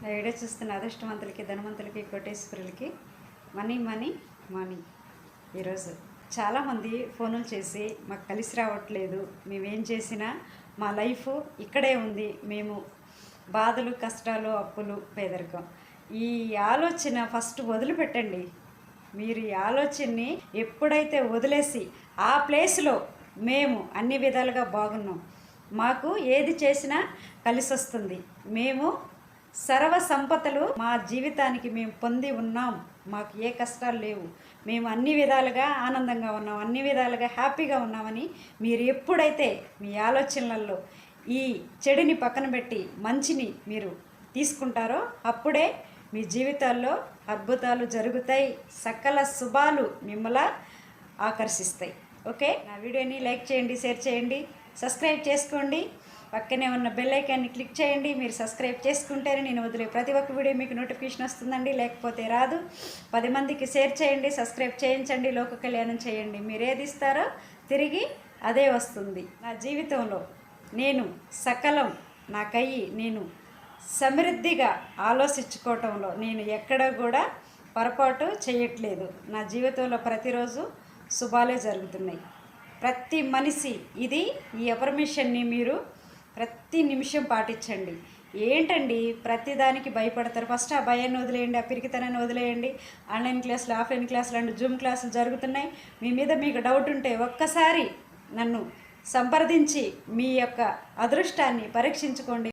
నా వీడియో చూస్తున్న అదృష్టవంతులకి, ధనవంతులకి, కోటేశ్వరులకి money money money. ఈరోజు చాలామంది ఫోనులు చేసి మాకు కలిసి రావట్లేదు, మేమేం చేసినా మా లైఫ్ ఇక్కడే ఉంది, మేము బాధలు, కష్టాలు, అప్పులు, పేదరికం. ఈ ఆలోచన ఫస్ట్ వదిలిపెట్టండి. మీరు ఈ ఆలోచనని ఎప్పుడైతే వదిలేసి ఆ ప్లేస్లో మేము అన్ని విధాలుగా బాగున్నాం, మాకు ఏది చేసినా కలిసి వస్తుంది, మేము సర్వ సంపదలు మా జీవితానికి మేము పొంది ఉన్నాం, మాకు ఏ కష్టాలు లేవు, మేము అన్ని విధాలుగా ఆనందంగా ఉన్నాం, అన్ని విధాలుగా హ్యాపీగా ఉన్నామని మీరు ఎప్పుడైతే మీ ఆలోచనలలో ఈ చెడుని పక్కన పెట్టి మంచిని మీరు తీసుకుంటారో అప్పుడే మీ జీవితాల్లో అద్భుతాలు జరుగుతాయి, సకల శుభాలు మిమ్మల్ని ఆకర్షిస్తాయి. ఓకే, నా వీడియోని లైక్ చేయండి, షేర్ చేయండి, సబ్స్క్రైబ్ చేసుకోండి, పక్కనే ఉన్న బెల్ ఐకాన్ని క్లిక్ చేయండి. మీరు సబ్స్క్రైబ్ చేసుకుంటేనే నేను వదిలే ప్రతి ఒక్క వీడియో మీకు నోటిఫికేషన్ వస్తుందండి, లేకపోతే రాదు. 10 మందికి షేర్ చేయండి, సబ్స్క్రైబ్ చేయించండి, లోక కళ్యాణం చేయండి. మీరు ఏది ఇస్తారో తిరిగి అదే వస్తుంది. నా జీవితంలో నేను సకలం నాకయ్యి నేను సమృద్ధిగా ఆలోచించుకోవటంలో నేను ఎక్కడ కూడా పొరపాటు చేయట్లేదు. నా జీవితంలో ప్రతిరోజు శుభాలే జరుగుతున్నాయి. ప్రతి మనిషి ఇది ఈ అఫర్మేషన్ని మీరు ప్రతి నిమిషం పాటించండి. ఏంటండి ప్రతిదానికి భయపడతారు? ఫస్ట్ ఆ భయాన్ని వదిలేయండి, ఆ పిరికితనాన్ని వదిలేయండి. ఆన్లైన్ క్లాసులు, ఆఫ్లైన్ క్లాసులు అండ్ జూమ్ క్లాసులు జరుగుతున్నాయి. మీ మీద మీకు డౌట్ ఉంటే ఒక్కసారి నన్ను సంప్రదించి మీ యొక్క అదృష్టాన్ని పరీక్షించుకోండి.